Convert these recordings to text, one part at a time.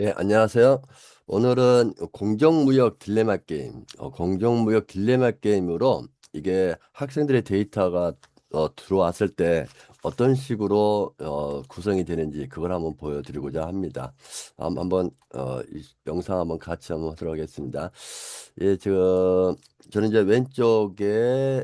예, 안녕하세요. 오늘은 공정무역 딜레마 게임, 공정무역 딜레마 게임으로 이게 학생들의 데이터가 들어왔을 때 어떤 식으로 구성이 되는지 그걸 한번 보여드리고자 합니다. 한번 이 영상 한번 같이 한번 하도록 하겠습니다. 예, 저는 이제 왼쪽에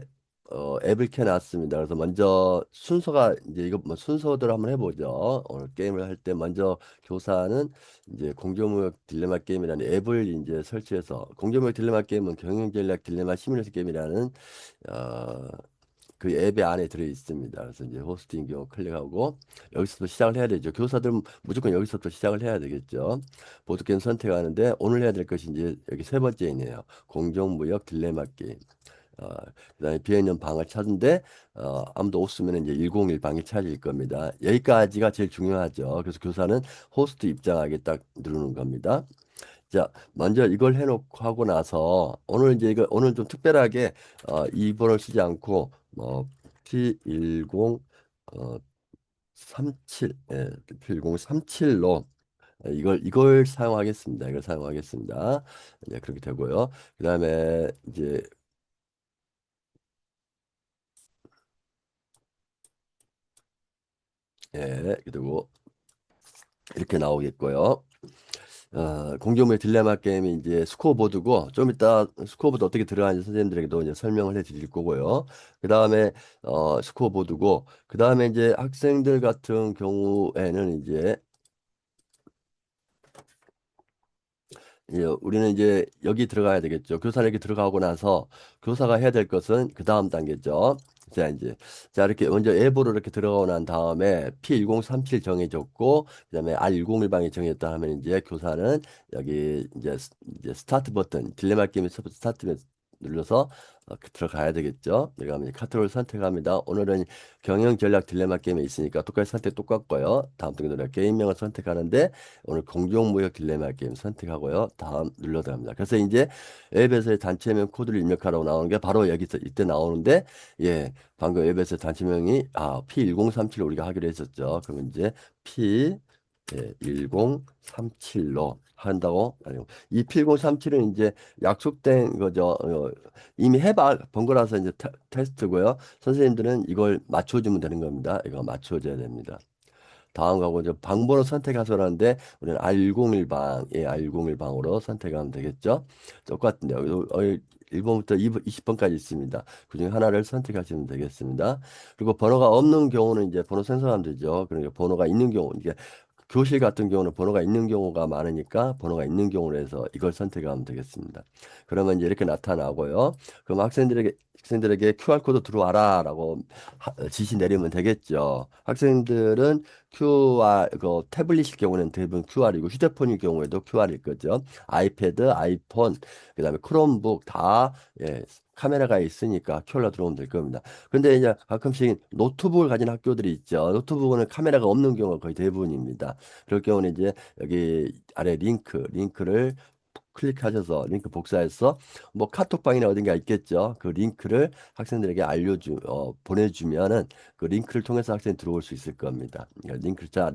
앱을 켜놨습니다. 그래서 먼저 순서가 이제 이거 뭐 순서대로 한번 해보죠. 오늘 게임을 할 때 먼저 교사는 이제 공정무역 딜레마 게임이라는 앱을 이제 설치해서 공정무역 딜레마 게임은 경영전략 딜레마 시뮬레이션 게임이라는 어, 그 앱의 안에 들어 있습니다. 그래서 이제 호스팅 경우 클릭하고 여기서부터 시작을 해야 되죠. 교사들은 무조건 여기서부터 시작을 해야 되겠죠. 보드게임 선택하는데 오늘 해야 될 것이 이제 여기 세 번째이네요. 공정무역 딜레마 게임. 어, 그다음에 비어있는 방을 찾는데 아무도 없으면 이제 101 방이 찾을 겁니다. 여기까지가 제일 중요하죠. 그래서 교사는 호스트 입장하게 딱 누르는 겁니다. 자, 먼저 이걸 해놓고 하고 나서 오늘 이제 이거 오늘 좀 특별하게 2번을 쓰지 않고 뭐 P10 어, 37 예, P1037로 이걸 사용하겠습니다. 이걸 사용하겠습니다. 네, 그렇게 되고요. 그다음에 이제 그리고 이렇게 나오겠고요. 공정무역 딜레마 게임이 이제 스코어보드고 좀 이따 스코어보드 어떻게 들어가는지 선생님들에게도 이제 설명을 해 드릴 거고요. 그 다음에 스코어보드고 그 다음에 이제 학생들 같은 경우에는 이제 우리는 이제 여기 들어가야 되겠죠. 교사에게 들어가고 나서 교사가 해야 될 것은 그 다음 단계죠. 자 이렇게 먼저 앱으로 이렇게 들어가고 난 다음에 P1037 정해졌고 그다음에 R101방이 정해졌다 하면 이제 교사는 여기 이제 스타트 버튼 딜레마 게임 스타트 버튼 눌러서 들어가야 되겠죠. 내가 하면 카테고리를 선택합니다. 오늘은 경영 전략 딜레마 게임에 있으니까 똑같이 선택 똑같고요. 다음 등에 게임명을 선택하는데 오늘 공정무역 딜레마 게임 선택하고요. 다음 눌러 들어갑니다. 그래서 이제 앱에서의 단체명 코드를 입력하라고 나오는 게 바로 여기서 이때 나오는데 예, 방금 앱에서 단체명이 P1037 우리가 하기로 했었죠. 그러면 이제 P 1037로 한다고 아니요. 이 P1037은 이제 약속된 거죠. 이미 해봐 본 거라서 이제 테스트고요. 선생님들은 이걸 맞춰주면 되는 겁니다. 이거 맞춰줘야 됩니다. 다음 가고 이제 방번호 선택하서라는데 우리는 R101방, R101방으로 선택하면 되겠죠. 똑같은데요. 1번부터 20번까지 있습니다. 그중에 하나를 선택하시면 되겠습니다. 그리고 번호가 없는 경우는 이제 번호 생성하면 되죠. 그러니까 번호가 있는 경우, 이게 교실 같은 경우는 번호가 있는 경우가 많으니까 번호가 있는 경우로 해서 이걸 선택하면 되겠습니다. 그러면 이제 이렇게 나타나고요. 그럼 학생들에게 QR코드 들어와라라고 지시 내리면 되겠죠. 학생들은 QR, 그 태블릿일 경우는 대부분 QR이고 휴대폰일 경우에도 QR일 거죠. 아이패드, 아이폰, 그다음에 크롬북 다 카메라가 있으니까 큐어로 들어오면 될 겁니다. 근데 이제 가끔씩 노트북을 가진 학교들이 있죠. 노트북은 카메라가 없는 경우가 거의 대부분입니다. 그럴 경우는 이제 여기 아래 링크를 클릭하셔서 링크 복사해서 뭐 카톡방이나 어딘가 있겠죠. 그 링크를 학생들에게 보내주면은 그 링크를 통해서 학생이 들어올 수 있을 겁니다. 그러니까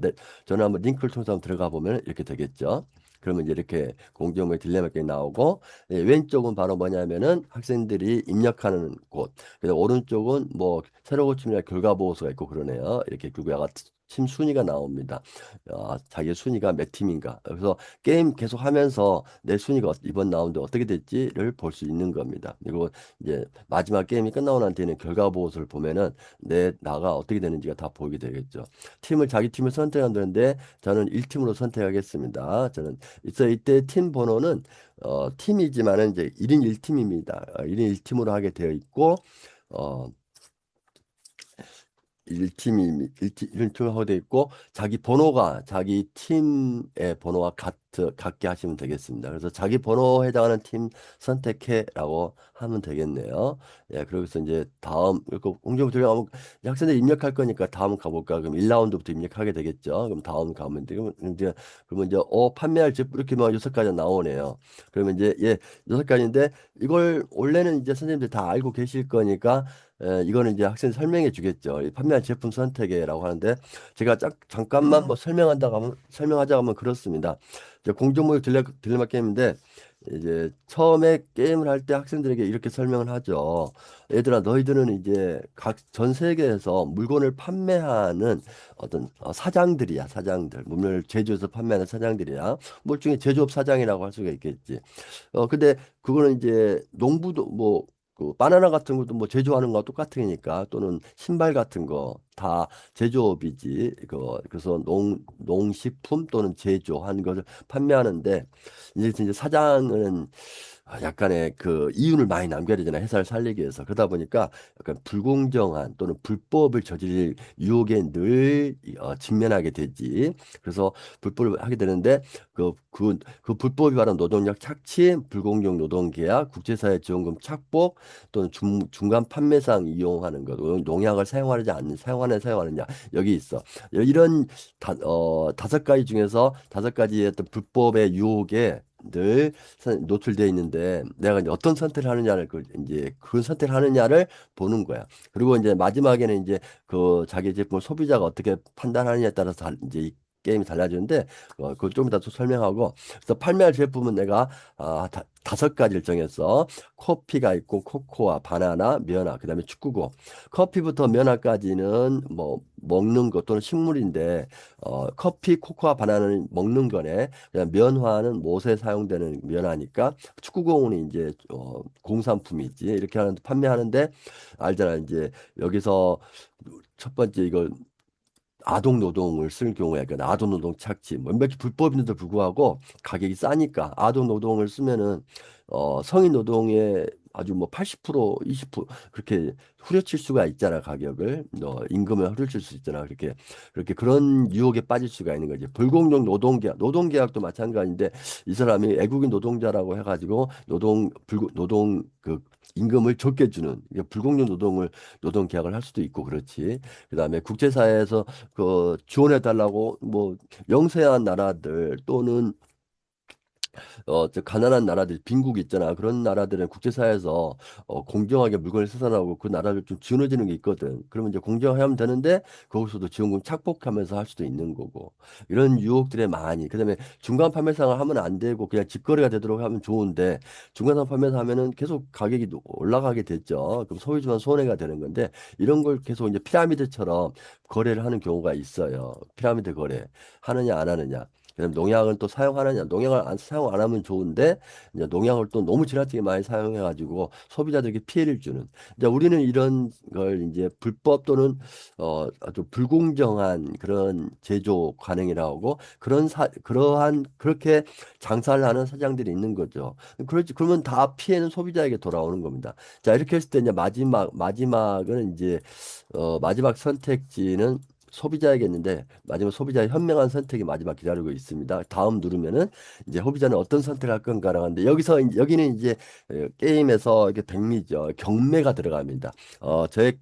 저는 한번 링크를 통해서 한번 들어가 보면 이렇게 되겠죠. 그러면 이제 이렇게 공정의 딜레마 게 나오고 왼쪽은 바로 뭐냐면은 학생들이 입력하는 곳. 그래서 오른쪽은 뭐 새로 고침이나 결과 보고서가 있고 그러네요. 이렇게 결과가 팀 순위가 나옵니다. 자기 순위가 몇 팀인가. 그래서 게임 계속 하면서 내 순위가 이번 라운드 어떻게 됐지를 볼 수 있는 겁니다. 그리고 이제 마지막 게임이 끝나고 난 뒤에는 결과 보고서를 보면은 내 나가 어떻게 되는지가 다 보이게 되겠죠. 자기 팀을 선택하는데 저는 1팀으로 선택하겠습니다. 저는 이때 팀 번호는 팀이지만은 이제 1인 1팀입니다. 1인 1팀으로 하게 되어 있고 어, 1팀 하고 돼 있고 자기 번호가 자기 팀의 번호와 같게 하시면 되겠습니다. 그래서 자기 번호에 해당하는 팀 선택해라고 하면 되겠네요. 예, 그러고서 이제 다음 이거 공정부 들어가면 학생들 입력할 거니까 다음 가볼까? 그럼 1라운드부터 입력하게 되겠죠. 그럼 다음 가면 되고 이제 그러면 이제 판매할 집 이렇게 막 6가지 나오네요. 그러면 이제 6가지인데 이걸 원래는 이제 선생님들 다 알고 계실 거니까 이거는 이제 학생 설명해 주겠죠. 이 판매한 제품 선택에라고 하는데 제가 잠깐만 뭐 설명하자고 하면 그렇습니다. 이제 공정무역 딜레마 게임인데 이제 처음에 게임을 할 때 학생들에게 이렇게 설명을 하죠. 얘들아, 너희들은 이제 각 전 세계에서 물건을 판매하는 어떤 사장들이야, 사장들. 물건을 제조해서 판매하는 사장들이야. 뭐 중에 제조업 사장이라고 할 수가 있겠지. 근데 그거는 이제 농부도 뭐 그 바나나 같은 것도 뭐 제조하는 거와 똑같으니까 또는 신발 같은 거 다 제조업이지. 그래서 농식품 또는 제조한 것을 판매하는데 이제 사장은 약간의 그 이윤을 많이 남겨야 되잖아요. 회사를 살리기 위해서. 그러다 보니까 약간 불공정한 또는 불법을 저지를 유혹에 늘 직면하게 되지. 그래서 불법을 하게 되는데 그 불법이 바로 노동력 착취, 불공정 노동계약, 국제사회지원금 착복 또는 중간 판매상 이용하는 것, 농약을 사용하느냐 여기 있어. 이런 다섯 가지 중에서 다섯 가지의 어떤 불법의 유혹에 늘 노출되어 있는데 내가 이제 어떤 선택을 하느냐를 이제 그 선택을 하느냐를 보는 거야. 그리고 이제 마지막에는 이제 그 자기 제품을 소비자가 어떻게 판단하느냐에 따라서 이제 이 게임이 달라지는데 그걸 좀 이따 또 설명하고 그래서 판매할 제품은 내가 다섯 가지를 정했어. 커피가 있고 코코아, 바나나, 면화, 그다음에 축구공. 커피부터 면화까지는 뭐 먹는 것 또는 식물인데 커피, 코코아, 바나나는 먹는 거네. 그냥 면화는 못에 사용되는 면화니까 축구공은 이제 공산품이지. 이렇게 하는 판매하는데 알잖아. 이제 여기서 첫 번째 이걸 아동 노동을 쓸 경우에 그러니까 아동 노동 착취 뭐 몇몇 불법인데도 불구하고 가격이 싸니까 아동 노동을 쓰면은 성인 노동의 아주 뭐 80% 20% 그렇게 후려칠 수가 있잖아. 가격을 임금을 후려칠 수 있잖아. 그렇게 그런 유혹에 빠질 수가 있는 거지. 불공정 노동계약도 마찬가지인데 이 사람이 외국인 노동자라고 해가지고 노동 그 임금을 적게 주는 이게 불공정 노동계약을 할 수도 있고 그렇지. 그다음에 국제사회에서 지원해 달라고 뭐 영세한 나라들 또는 저 가난한 나라들, 빈국 있잖아. 그런 나라들은 국제사회에서 공정하게 물건을 생산하고 그 나라를 좀 지원해주는 게 있거든. 그러면 이제 공정하게 하면 되는데 거기서도 지원금 착복하면서 할 수도 있는 거고. 이런 유혹들에 많이. 그다음에 중간 판매상을 하면 안 되고 그냥 직거래가 되도록 하면 좋은데 중간상 판매사 하면은 계속 가격이 올라가게 됐죠. 그럼 소비자만 손해가 되는 건데 이런 걸 계속 이제 피라미드처럼 거래를 하는 경우가 있어요. 피라미드 거래 하느냐 안 하느냐. 그다음 농약을 또 사용하느냐, 사용 안 하면 좋은데 이제 농약을 또 너무 지나치게 많이 사용해가지고 소비자들에게 피해를 주는. 이제 우리는 이런 걸 이제 불법 또는 아주 불공정한 그런 제조 관행이라고 하고 그러한 그렇게 장사를 하는 사장들이 있는 거죠. 그렇지 그러면 다 피해는 소비자에게 돌아오는 겁니다. 자 이렇게 했을 때 이제 마지막은 이제 마지막 선택지는 소비자에게있는데 마지막 소비자의 현명한 선택이 마지막 기다리고 있습니다. 다음 누르면은 이제 소비자는 어떤 선택을 할 건가라고 하는데 여기는 이제 게임에서 이게 백미죠. 경매가 들어갑니다. 저의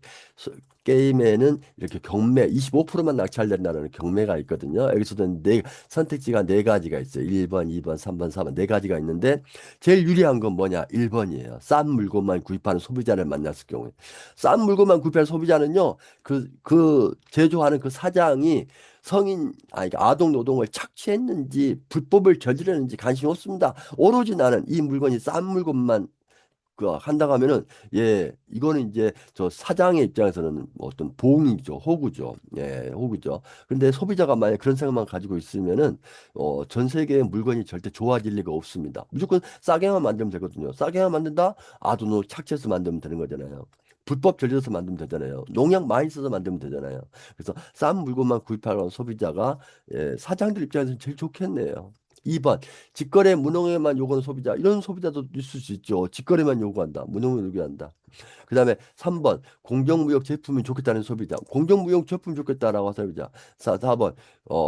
게임에는 이렇게 경매 25%만 낙찰된다는 경매가 있거든요. 여기서도 선택지가 네 가지가 있어요. 1번, 2번, 3번, 4번 네 가지가 있는데 제일 유리한 건 뭐냐? 1번이에요. 싼 물건만 구입하는 소비자를 만났을 경우에. 싼 물건만 구입하는 소비자는요. 그 제조하는 그 사장이 그러니까 아동 노동을 착취했는지 불법을 저지르는지 관심이 없습니다. 오로지 나는 이 물건이 싼 물건만 한다고 하면은 이거는 이제 저 사장의 입장에서는 뭐 어떤 보응이죠. 호구죠. 호구죠. 근데 소비자가 만약 그런 생각만 가지고 있으면은 전 세계의 물건이 절대 좋아질 리가 없습니다. 무조건 싸게만 만들면 되거든요. 싸게만 만든다? 아동노 착취해서 만들면 되는 거잖아요. 불법 저질러서 만들면 되잖아요. 농약 많이 써서 만들면 되잖아요. 그래서 싼 물건만 구입하는 소비자가 사장들 입장에서는 제일 좋겠네요. 2번 직거래 무농약만 요구하는 소비자 이런 소비자도 있을 수 있죠. 직거래만 요구한다. 무농약 요구한다. 그다음에 3번 공정무역 제품이 좋겠다는 소비자. 공정무역 제품 좋겠다라고 하는 소비자. 4번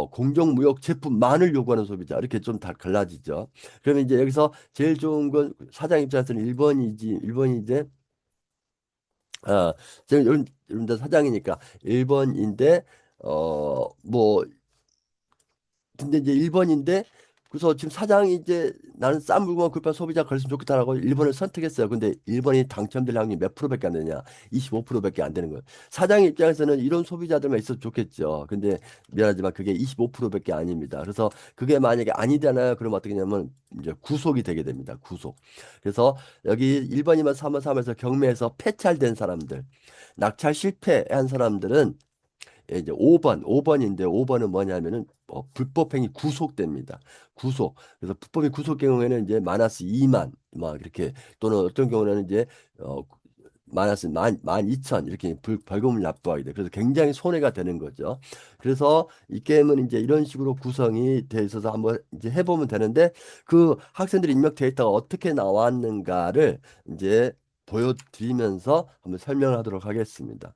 공정무역 제품만을 요구하는 소비자. 이렇게 좀 다 갈라지죠. 그러면 이제 여기서 제일 좋은 건 사장 입장에서는 1번이 이제 지금 이런 사장이니까 1번인데 뭐 근데 이제 1번인데 그래서 지금 사장이 이제 나는 싼 물건만 구입한 소비자가 그랬으면 좋겠다라고 일본을 선택했어요. 근데 일본이 당첨될 확률이 몇 프로밖에 안 되냐? 25%밖에 안 되는 거예요. 사장 입장에서는 이런 소비자들만 있어도 좋겠죠. 근데 미안하지만 그게 25%밖에 아닙니다. 그래서 그게 만약에 아니잖아요. 그러면 어떻게 되냐면 이제 구속이 되게 됩니다. 구속. 그래서 여기 1번이면 3번, 3에서 경매에서 폐찰된 사람들, 낙찰 실패한 사람들은 예, 이제 5번인데 5번은 뭐냐면은 불법행위 구속됩니다. 구속. 그래서 불법이 구속 경우에는 이제 마이너스 2만 막 이렇게 또는 어떤 경우는 이제 어 마이너스 만 2천 이렇게 벌금을 납부하게 돼. 그래서 굉장히 손해가 되는 거죠. 그래서 이 게임은 이제 이런 식으로 구성이 돼 있어서 한번 이제 해보면 되는데 그 학생들 입력 데이터가 어떻게 나왔는가를 이제 보여드리면서 한번 설명을 하도록 하겠습니다.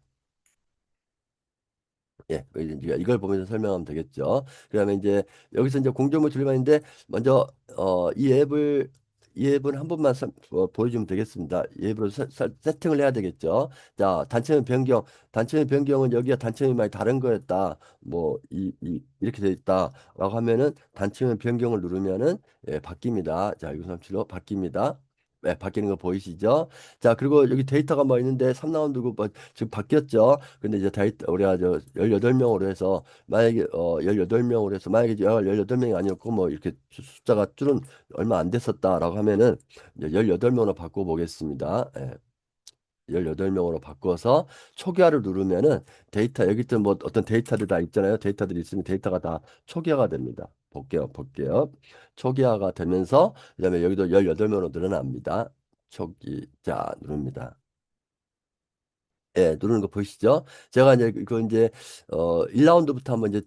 예, 이제 이걸 보면서 설명하면 되겠죠. 그다음에 이제 여기서 이제 공정물 질문인데 먼저 이 앱을 한 번만 보여주면 되겠습니다. 이 앱으로 세팅을 해야 되겠죠. 자, 단체명 변경은 여기가 단체명이 많이 다른 거였다. 뭐 이렇게 돼 있다라고 하면은 단체명 변경을 누르면은 예, 바뀝니다. 자, 1937로 바뀝니다. 네, 바뀌는 거 보이시죠? 자, 그리고 여기 데이터가 뭐 있는데 3라운드고 뭐 지금 바뀌었죠? 근데 이제 데이터 우리가 저 18명으로 해서 만약에 18명으로 해서 만약에 18명이 아니었고 뭐 이렇게 숫자가 줄은 얼마 안 됐었다라고 하면은 이제 18명으로 바꿔 보겠습니다. 예. 18명으로 바꿔서 초기화를 누르면은 데이터 여기 있던 뭐 어떤 데이터들 다 있잖아요. 데이터들이 있으면 데이터가 다 초기화가 됩니다. 볼게요. 초기화가 되면서 그다음에 여기도 18명으로 늘어납니다. 자, 누릅니다. 예, 누르는 거 보이시죠? 제가 이제 그 이제 1라운드부터 한번 이제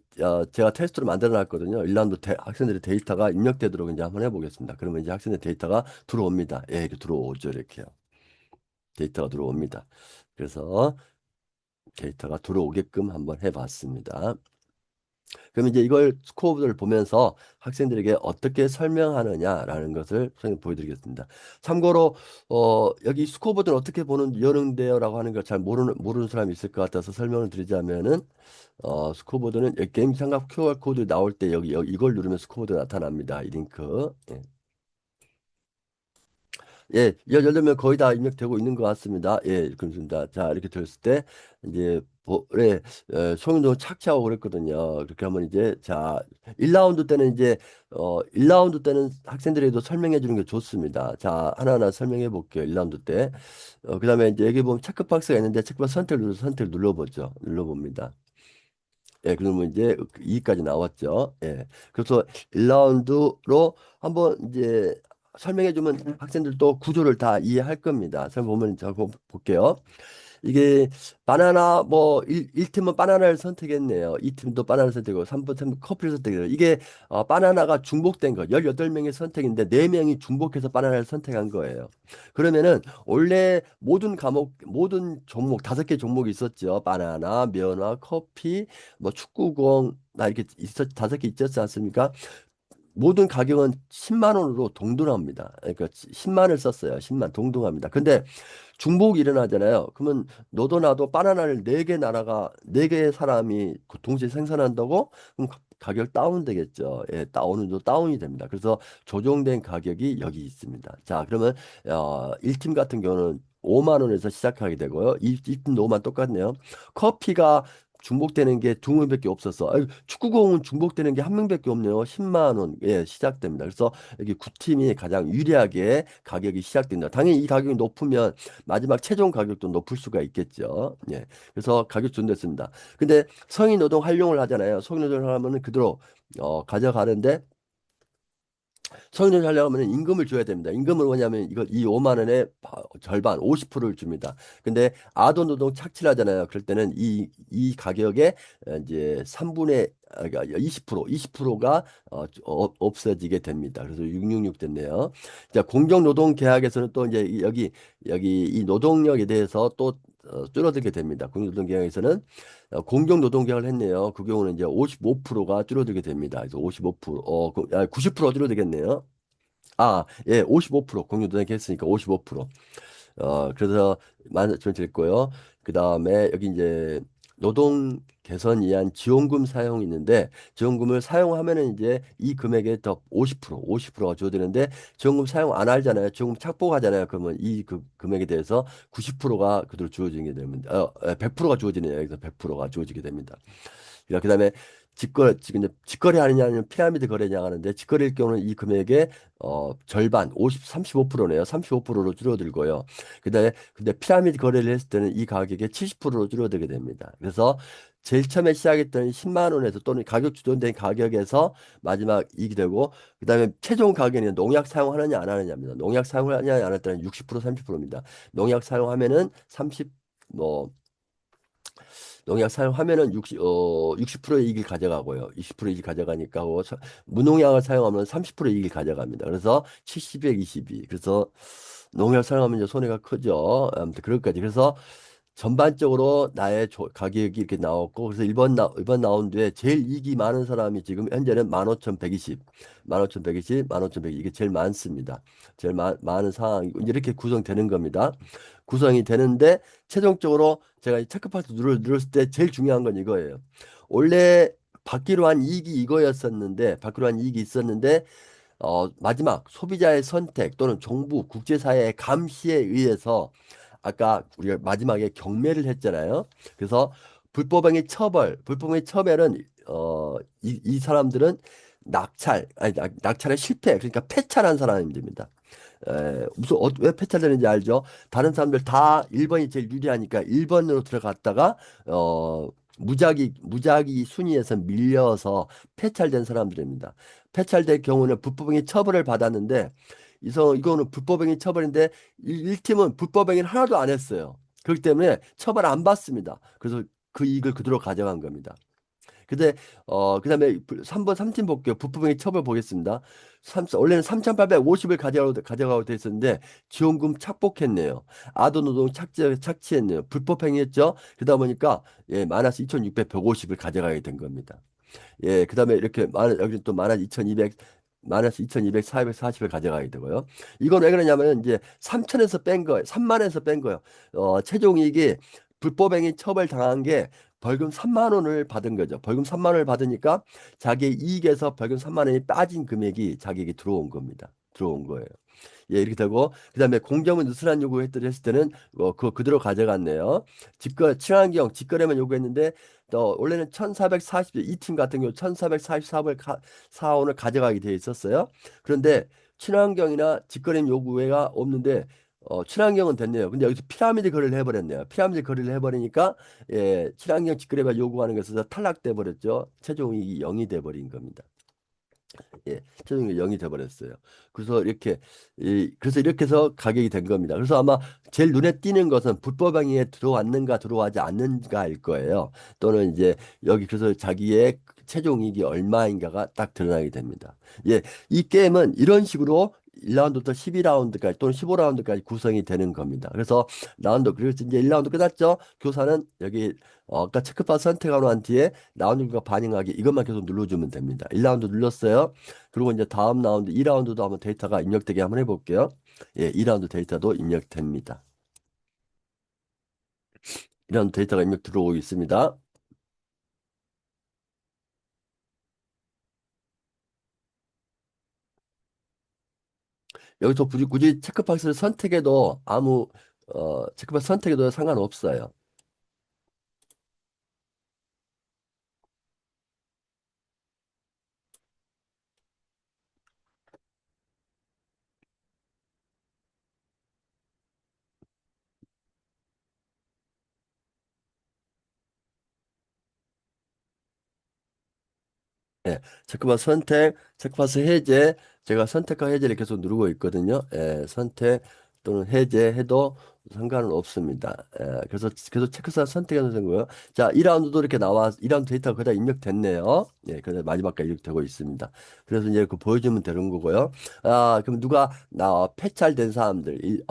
제가 테스트로 만들어 놨거든요. 1라운드 학생들의 데이터가 입력되도록 이제 한번 해보겠습니다. 그러면 이제 학생들 데이터가 들어옵니다. 예, 이렇게 들어오죠, 이렇게요. 데이터가 들어옵니다. 그래서 데이터가 들어오게끔 한번 해봤습니다. 그럼 이제 이걸 스코어보드를 보면서 학생들에게 어떻게 설명하느냐라는 것을 선생님 보여드리겠습니다. 참고로 여기 스코어보드는 어떻게 여는데요라고 하는 걸 잘 모르는 사람이 있을 것 같아서 설명을 드리자면은 스코어보드는 여기 게임 삼각 QR 코드 나올 때 여기 이걸 누르면 스코어보드 나타납니다. 이 링크. 예. 예, 18명 거의 다 입력되고 있는 것 같습니다. 예, 그렇습니다. 자, 이렇게 됐을 때, 이제, 네, 송윤도 착취하고 그랬거든요. 그렇게 하면 이제, 자, 1라운드 때는 이제, 1라운드 때는 학생들에게도 설명해 주는 게 좋습니다. 자, 하나하나 설명해 볼게요. 1라운드 때. 그 다음에 이제 여기 보면 체크박스가 있는데, 체크박스 선택 눌러보죠. 눌러봅니다. 예, 그러면 이제 2까지 나왔죠. 예. 그래서 1라운드로 한번 이제 설명해 주면 학생들도 구조를 다 이해할 겁니다. 설명 보면 자 볼게요. 이게 바나나 뭐 1팀은 바나나를 선택했네요. 2팀도 바나나를 선택하고 3번 커피를 선택해요. 이게 바나나가 중복된 거. 18명의 선택인데 4명이 중복해서 바나나를 선택한 거예요. 그러면은 원래 모든 종목 5개 종목이 있었죠. 바나나, 면화, 커피, 뭐 축구공 나 이렇게 5개 있었지 않습니까? 모든 가격은 10만 원으로 동등합니다. 그러니까 10만을 썼어요. 10만 동등합니다. 근데 중복이 일어나잖아요. 그러면 너도 나도 바나나를 4개 사람이 그 동시에 생산한다고? 그럼 가격 다운되겠죠. 예, 어느 정도 다운이 됩니다. 그래서 조정된 가격이 여기 있습니다. 자, 그러면 1팀 같은 경우는 5만 원에서 시작하게 되고요. 2팀도 5만 똑같네요. 커피가 중복되는 게 두 명밖에 없어서 축구공은 중복되는 게 한 명밖에 없네요. 10만 원 예, 시작됩니다. 그래서 여기 9팀이 가장 유리하게 가격이 시작된다. 당연히 이 가격이 높으면 마지막 최종 가격도 높을 수가 있겠죠. 예. 그래서 가격 존댔습니다. 근데 성인 노동 활용을 하잖아요. 성인 노동을 하면은 그대로 가져가는데 성인을 하려면 임금을 줘야 됩니다. 임금을 뭐냐면 이 5만 원의 절반 50%를 줍니다. 근데 아동 노동 착취를 하잖아요. 그럴 때는 이 가격에 이제 3분의 그러니까 20%가 없어지게 됩니다. 그래서 666 됐네요. 자, 공정 노동 계약에서는 또 이제 여기 이 노동력에 대해서 또 줄어들게 됩니다. 공정 노동 계약에서는 공정 노동 계약을 했네요. 그 경우는 이제 55%가 줄어들게 됩니다. 그래서 55%, 90% 줄어들겠네요. 아, 예, 55% 공유노동계 했으니까 55%. 그래서 만원 됐고요. 그 다음에 여기 이제 노동 개선 위한 지원금 사용이 있는데 지원금을 사용하면은 이제 이 금액에 더 50%가 주어지는데 지원금 사용 안 하잖아요. 지원금 착복하잖아요. 그러면 이 금액에 대해서 90%가 그대로 주어지게 됩니다. 100%가 주어지네요. 여기서 100%가 주어지게 됩니다. 그다음에 지금 이제 직거래 하느냐 아니면 피라미드 거래냐 하는데 직거래일 경우는 이 금액의 절반 35%네요. 35%로 줄어들고요. 그다음에 근데 피라미드 거래를 했을 때는 이 가격의 70%로 줄어들게 됩니다. 그래서 제일 처음에 시작했던 10만 원에서 또는 가격 주도된 가격에서 마지막 이익이 되고 그다음에 최종 가격은 농약 사용하느냐 안 하느냐입니다. 농약 사용하느냐 안 할 때는 60% 30%입니다. 농약 사용하면은 30 뭐 농약 사용하면은 60%의 이익을 가져가고요. 20% 이익을 가져가니까 무농약을 사용하면 30% 이익을 가져갑니다. 그래서 70에 22. 그래서 농약 사용하면 이제 손해가 크죠. 아무튼 그럴까지. 그래서 전반적으로 나의 가격이 이렇게 나왔고 그래서 이번 라운드에 제일 이익이 많은 사람이 지금 현재는 15,120, 15,120, 15,120 이게 제일 많습니다. 제일 많은 상황이 이렇게 구성되는 겁니다. 구성이 되는데 최종적으로 제가 이 체크파트 눌렀을 때 제일 중요한 건 이거예요. 원래 받기로 한 이익이 이거였었는데 받기로 한 이익이 있었는데 마지막 소비자의 선택 또는 정부 국제사회의 감시에 의해서 아까 우리가 마지막에 경매를 했잖아요. 그래서 불법행위 처벌은 이 사람들은 낙찰에 실패 그러니까 패찰한 사람이 됩니다. 왜 패찰되는지 알죠? 다른 사람들 다 1번이 제일 유리하니까 1번으로 들어갔다가 어 무작위 순위에서 밀려서 패찰된 사람들입니다. 패찰될 경우는 불법행위 처벌을 받았는데 이거는 불법행위 처벌인데 1팀은 불법행위를 하나도 안 했어요. 그렇기 때문에 처벌 안 받습니다. 그래서 그 이익을 그대로 가져간 겁니다. 근데 그다음에 3번 3팀 볼게요. 부품의 처벌 보겠습니다. 원래는 3,850을 가져가고 돼 있었는데 지원금 착복했네요. 아도노동 착취했네요. 불법 행위했죠. 그러다 보니까 예, 마이너스 2,600, 150을 가져가게 된 겁니다. 예, 그다음에 이렇게 여기 또 마이너스 2,200 마이너스 2,200, 440을 가져가게 되고요. 이건 왜 그러냐면 이제 3천에서 뺀 거예요. 3만에서 뺀 거예요. 최종 이익이 불법행위 처벌 당한 게 벌금 3만 원을 받은 거죠. 벌금 3만 원을 받으니까 자기 이익에서 벌금 3만 원이 빠진 금액이 자기에게 들어온 겁니다. 들어온 거예요. 예, 이렇게 되고 그다음에 공정은 느슨한 했을 때는 그거 그대로 가져갔네요. 친환경 직거래만 요구했는데 또 원래는 1440 이 팀 같은 경우 1444을 4원을 가져가게 돼 있었어요. 그런데 친환경이나 직거래 요구가 없는데 친환경은 됐네요. 근데 여기서 피라미드 거래를 해버렸네요. 피라미드 거래를 해버리니까 예, 친환경 직거래가 요구하는 것에서 탈락돼 버렸죠. 최종 이익이 0이 돼 버린 겁니다. 예, 최종적으로 0이 돼버렸어요. 그래서 이렇게 해서 가격이 된 겁니다. 그래서 아마 제일 눈에 띄는 것은 불법행위에 들어왔는가 들어가지 않는가일 거예요. 또는 이제 여기 그래서 자기의 최종 이익이 얼마인가가 딱 드러나게 됩니다. 예, 이 게임은 이런 식으로 1라운드부터 12라운드까지 또는 15라운드까지 구성이 되는 겁니다. 그래서 이제 1라운드 끝났죠. 교사는 여기 아까 체크받 선택하고 난 뒤에 라운드가 반영하기 이것만 계속 눌러주면 됩니다. 1라운드 눌렀어요. 그리고 이제 다음 라운드 2라운드도 한번 데이터가 입력되게 한번 해볼게요. 예, 2라운드 데이터도 입력됩니다. 2라운드 데이터가 입력 들어오고 있습니다. 여기서 굳이 체크박스를 선택해도 체크박스 선택해도 상관없어요. 예, 체크박스 해제, 제가 선택과 해제를 계속 누르고 있거든요. 예, 선택 또는 해제해도 상관은 없습니다. 예, 그래서 계속 체크박스 선택해서 된 거예요. 자, 2라운드도 이렇게 2라운드 데이터가 거의 다 입력됐네요. 예, 그래서 마지막까지 입력되고 있습니다. 그래서 이제 그 보여주면 되는 거고요. 그럼 누가, 패찰된 사람들,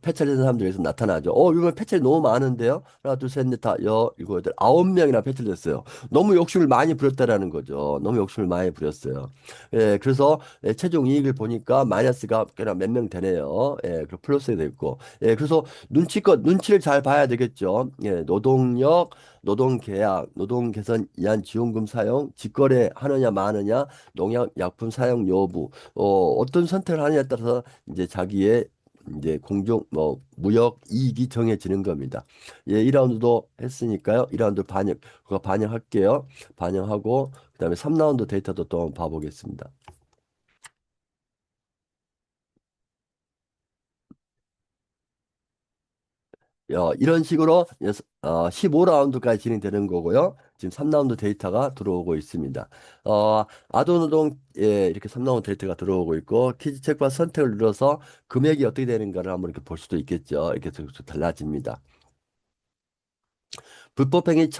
패찰된 사람들에서 나타나죠. 이번 패찰이 너무 많은데요? 하나, 둘, 셋, 넷, 다, 일곱, 여덟, 9명이나 패찰됐어요. 너무 욕심을 많이 부렸다라는 거죠. 너무 욕심을 많이 부렸어요. 예, 그래서 최종 이익을 보니까 마이너스가 꽤나 몇 명 되네요. 예, 그 플러스가 됐고. 예, 그래서 눈치를 잘 봐야 되겠죠. 예, 노동력, 노동계약, 노동개선 이한 지원금 사용, 직거래 하느냐 마느냐, 농약, 약품 사용 여부, 어떤 선택을 하느냐에 따라서 이제 자기의 이제 무역 이익이 정해지는 겁니다. 예, 2라운드도 했으니까요. 2라운드 그거 반영할게요. 반영하고, 그다음에 3라운드 데이터도 또 한번 봐보겠습니다. 이런 식으로 15라운드까지 진행되는 거고요. 지금 3라운드 데이터가 들어오고 있습니다. 아도노동 이렇게 3라운드 데이터가 들어오고 있고 퀴즈 체크와 선택을 눌러서 금액이 어떻게 되는가를 한번 이렇게 볼 수도 있겠죠. 이렇게 좀 달라집니다. 불법행위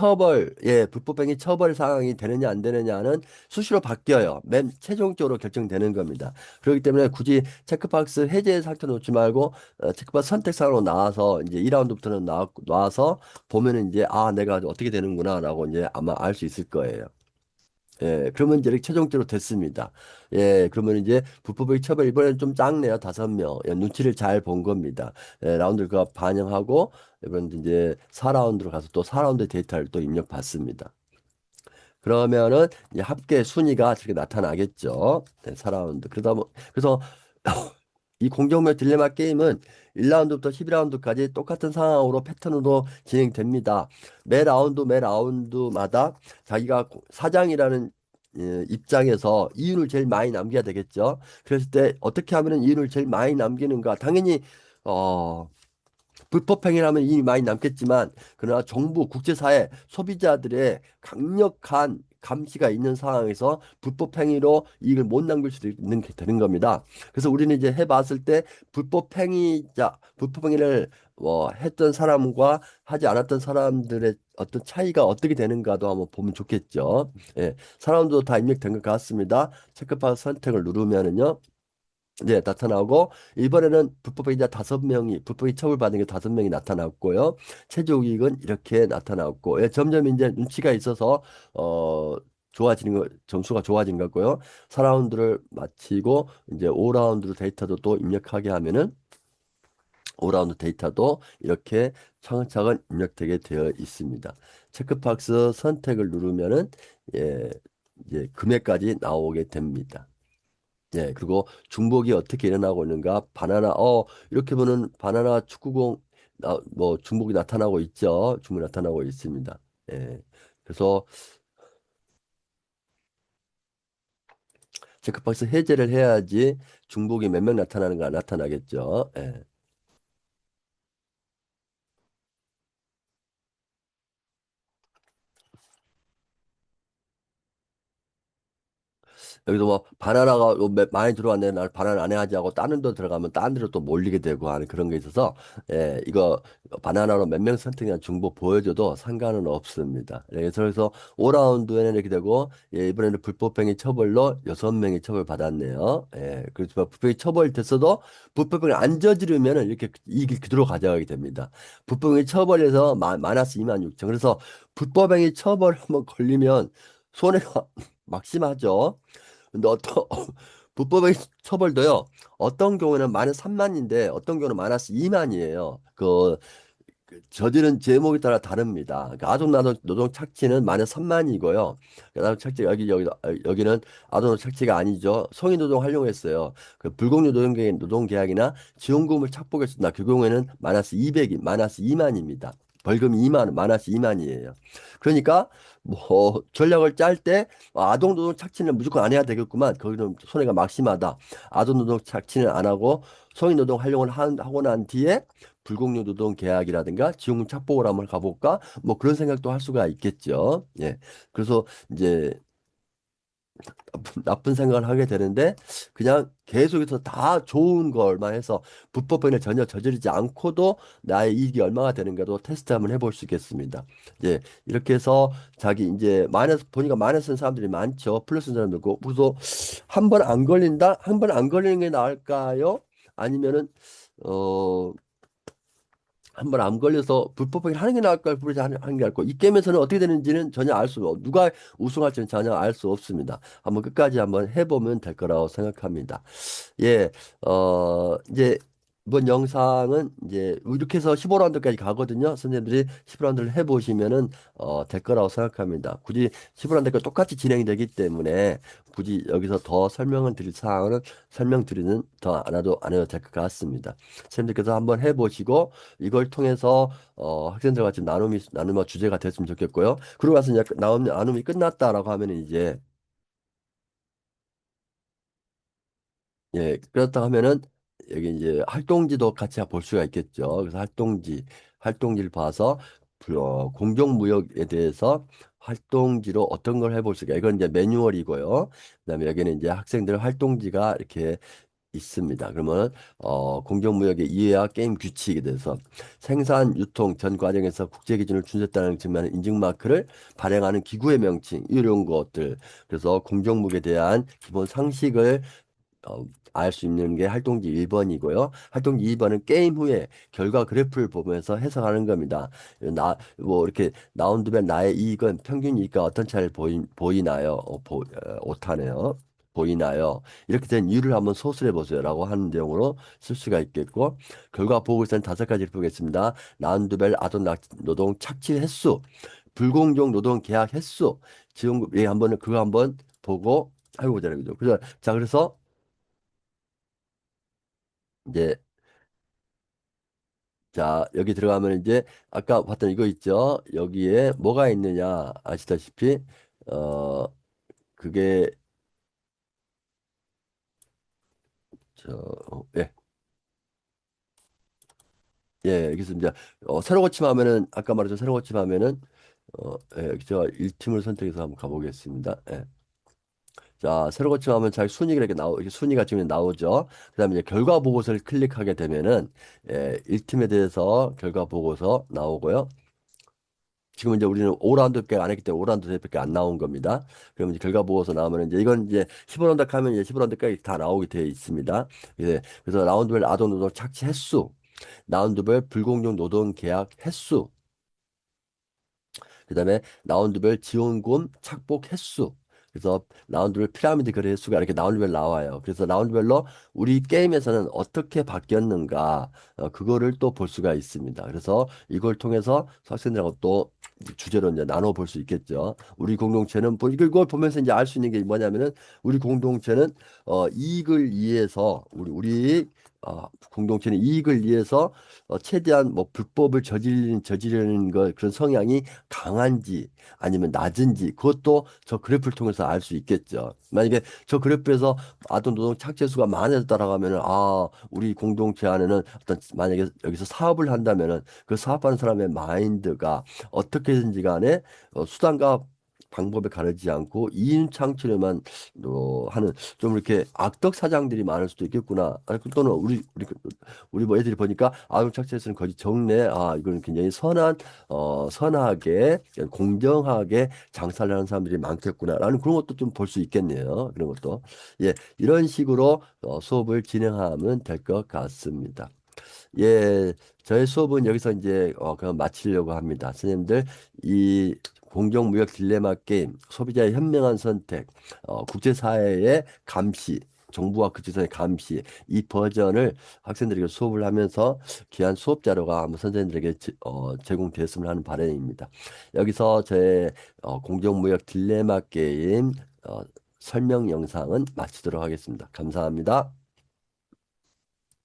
처벌 상황이 되느냐 안 되느냐는 수시로 바뀌어요. 맨 최종적으로 결정되는 겁니다. 그렇기 때문에 굳이 체크박스 해제 상태 놓지 말고 체크박스 선택 상으로 나와서 이제 2라운드부터는 나와서 보면은 이제 내가 어떻게 되는구나라고 이제 아마 알 수 있을 거예요. 예, 그러면 이제 이렇게 최종적으로 됐습니다. 예, 그러면 이제 불법의 처벌 이번에는 좀 작네요. 5명. 예, 눈치를 잘 본 겁니다. 예, 라운드가 반영하고 이번 이제 4라운드로 가서 또 4라운드 데이터를 또 입력받습니다. 그러면은 이제 합계 순위가 저렇게 나타나겠죠. 네, 4라운드. 그래서 이 공정무역 딜레마 게임은 1라운드부터 12라운드까지 똑같은 상황으로 패턴으로 진행됩니다. 매 라운드마다 자기가 사장이라는 입장에서 이윤을 제일 많이 남겨야 되겠죠. 그랬을 때 어떻게 하면 이윤을 제일 많이 남기는가? 당연히 어, 불법 행위라면 이미 많이 남겠지만 그러나 정부, 국제사회, 소비자들의 강력한 감시가 있는 상황에서 불법 행위로 이익을 못 남길 수도 있는 게 되는 겁니다. 그래서 우리는 이제 해봤을 때 불법 행위를 했던 사람과 하지 않았던 사람들의 어떤 차이가 어떻게 되는가도 한번 보면 좋겠죠. 예, 사람도 다 입력된 것 같습니다. 체크박스 선택을 누르면은요. 네, 나타나고 이번에는 불법행위자 5명이 불법이 처벌받은 게 5명이 나타났고요. 최저이익은 이렇게 나타났고 예, 점점 이제 눈치가 있어서 어 점수가 좋아진 것 같고요. 4라운드를 마치고 이제 5라운드로 데이터도 또 입력하게 하면은 5라운드 데이터도 이렇게 차근차근 입력되게 되어 있습니다. 체크박스 선택을 누르면은 예, 이제 금액까지 나오게 됩니다. 예, 그리고 중복이 어떻게 일어나고 있는가? 이렇게 보면 바나나 축구공, 중복이 나타나고 있죠. 중복이 나타나고 있습니다. 예. 그래서 체크박스 해제를 해야지 중복이 몇 명 나타나는가 나타나겠죠. 예. 여기도 뭐 바나나가 많이 들어왔네. 날 바나나 안 해야지 하고 다른 데 들어가면 다른 데로 또 몰리게 되고 하는 그런 게 있어서 이거 바나나로 몇 명 선택한 중복 보여줘도 상관은 없습니다. 그래서 5라운드에는 이렇게 되고 이번에는 불법행위 처벌로 6명이 처벌받았네요. 그렇지만 불법행위 처벌됐어도 불법행위 안 저지르면 이렇게 이길 그대로 가져가게 됩니다. 불법행위 처벌에서 마이너스 2만 6천. 그래서 불법행위 처벌 한번 걸리면 손해가 막심하죠. 근데 어떤 불법의 처벌도요. 어떤 경우는 마이너스 3만인데 어떤 경우는 마이너스 2만이에요. 저지른 제목에 따라 다릅니다. 그러니까 아동노동 착취는 마이너스 3만이고요. 그다음 착취 여기는 아동노동 착취가 아니죠. 성인노동 활용했어요. 그 불공정 노동계약이나 지원금을 착복했습니다. 그 경우에는 마이너스 2만입니다. 벌금이 2만 원, 마이너스 2만이에요. 그러니까 뭐 전략을 짤 때 아동노동 착취는 무조건 안 해야 되겠구만. 거기는 손해가 막심하다. 아동노동 착취는 안 하고 성인노동 활용을 하고 난 뒤에 불공정 노동 계약이라든가 지원금 착복을 한번 가볼까? 뭐 그런 생각도 할 수가 있겠죠. 예. 그래서 이제 나쁜 생각을 하게 되는데 그냥 계속해서 다 좋은 걸만 해서 불법행위를 전혀 저지르지 않고도 나의 이익이 얼마가 되는가도 테스트 한번 해볼 수 있겠습니다. 이제 이렇게 해서 자기 이제 마이너스 보니까 마이너스는 사람들이 많죠. 플러스는 사람도 있고 그래서 한 번 안 걸린다? 한 번 안 걸리는 게 나을까요? 아니면은 어 한 번 암 걸려서 불법행위 하는 게 나을까요? 하는 게 나을까요? 이 게임에서는 어떻게 되는지는 전혀 알 수, 누가 우승할지는 전혀 알 수 없습니다. 한번 끝까지 한번 해보면 될 거라고 생각합니다. 예, 이제 이번 영상은 이제 이렇게 해서 15라운드까지 가거든요. 선생님들이 15라운드를 해보시면은 될 거라고 생각합니다. 굳이 15라운드가 똑같이 진행이 되기 때문에 굳이 여기서 더 설명을 드릴 사항은 설명드리는 더 안 해도 될 것 같습니다. 선생님들께서 한번 해보시고 이걸 통해서 학생들과 같이 나누면 주제가 됐으면 좋겠고요. 그러고 나서 이제 나눔이 끝났다라고 하면 이제 예, 그렇다 하면은 여기 이제 활동지도 같이 볼 수가 있겠죠. 그래서 활동지를 봐서 공정무역에 대해서 활동지로 어떤 걸 해볼 수가 이건 이제 매뉴얼이고요. 그다음에 여기는 이제 학생들 활동지가 이렇게 있습니다. 그러면 공정무역의 이해와 게임 규칙에 대해서 생산, 유통 전 과정에서 국제 기준을 준수했다는 증명하는 인증 마크를 발행하는 기구의 명칭 이런 것들 그래서 공정무역에 대한 기본 상식을 어, 알 수 있는 게 활동지 1번이고요. 활동지 2번은 게임 후에 결과 그래프를 보면서 해석하는 겁니다. 뭐, 이렇게 라운드별 나의 이익은 평균 이익과 어떤 차이를 보이나요? 오타네요. 보이나요? 이렇게 된 이유를 한번 소술해 보세요. 라고 하는 내용으로 쓸 수가 있겠고, 결과 보고서는 다섯 가지를 보겠습니다. 라운드별 노동 착취 횟수, 불공정 노동 계약 횟수, 지원금, 예, 한번, 그거 한번 보고 해보자는 거죠. 그래서 이제 자 여기 들어가면 이제 아까 봤던 이거 있죠. 여기에 뭐가 있느냐 아시다시피 어 그게 예. 예, 여기서 이제 새로 고침하면은 아까 말했죠. 새로 고침하면은 예, 제가 1팀을 선택해서 한번 가보겠습니다. 예. 자, 새로 고침하면 잘 순위가 이렇게 순위가 지금 나오죠. 그다음에 이제 결과 보고서를 클릭하게 되면은 1팀에 대해서 결과 보고서 나오고요. 지금 이제 우리는 5라운드밖에 안 했기 때문에 5라운드밖에 안 나온 겁니다. 그러면 이제 결과 보고서 나오면 이제 이건 이제 15라운드 하면 이제 15라운드까지 다 나오게 되어 있습니다. 그래서 라운드별 아동 노동 착취 횟수, 라운드별 불공정 노동 계약 횟수, 그다음에 라운드별 지원금 착복 횟수. 그래서 라운드별 피라미드 거래 횟수가 이렇게 라운드별 나와요. 그래서 라운드별로 우리 게임에서는 어떻게 바뀌었는가 그거를 또 볼 수가 있습니다. 그래서 이걸 통해서 학생들하고 또 주제로 이제 나눠 볼 수 있겠죠. 우리 공동체는 이걸 보면서 이제 알 수 있는 게 뭐냐면은 우리 공동체는 이익을 위해서 공동체는 이익을 위해서 최대한 뭐 불법을 저지르는 것 그런 성향이 강한지 아니면 낮은지 그것도 저 그래프를 통해서 알 수 있겠죠. 만약에 저 그래프에서 아동 노동 착취 수가 많아졌다라고 하면은 우리 공동체 안에는 만약에 여기서 사업을 한다면은 그 사업하는 사람의 마인드가 어떻게든지 간에 수단과 방법에 가르지 않고 이윤 창출에만 하는 좀 이렇게 악덕 사장들이 많을 수도 있겠구나. 아니, 또는 우리 뭐 애들이 보니까 아동 착취에서는 거의 적네. 이거는 굉장히 선하게 공정하게 장사를 하는 사람들이 많겠구나라는 그런 것도 좀 볼 수 있겠네요. 그런 것도 이런 식으로 수업을 진행하면 될 것 같습니다. 예, 저의 수업은 여기서 이제 그냥 마치려고 합니다. 선생님들 이 공정무역 딜레마 게임, 소비자의 현명한 선택, 국제사회의 감시, 정부와 국제사회의 감시 이 버전을 학생들에게 수업을 하면서 귀한 수업 자료가 한번 선생님들에게 제공되었으면 하는 바람입니다. 여기서 제 공정무역 딜레마 게임 설명 영상은 마치도록 하겠습니다. 감사합니다.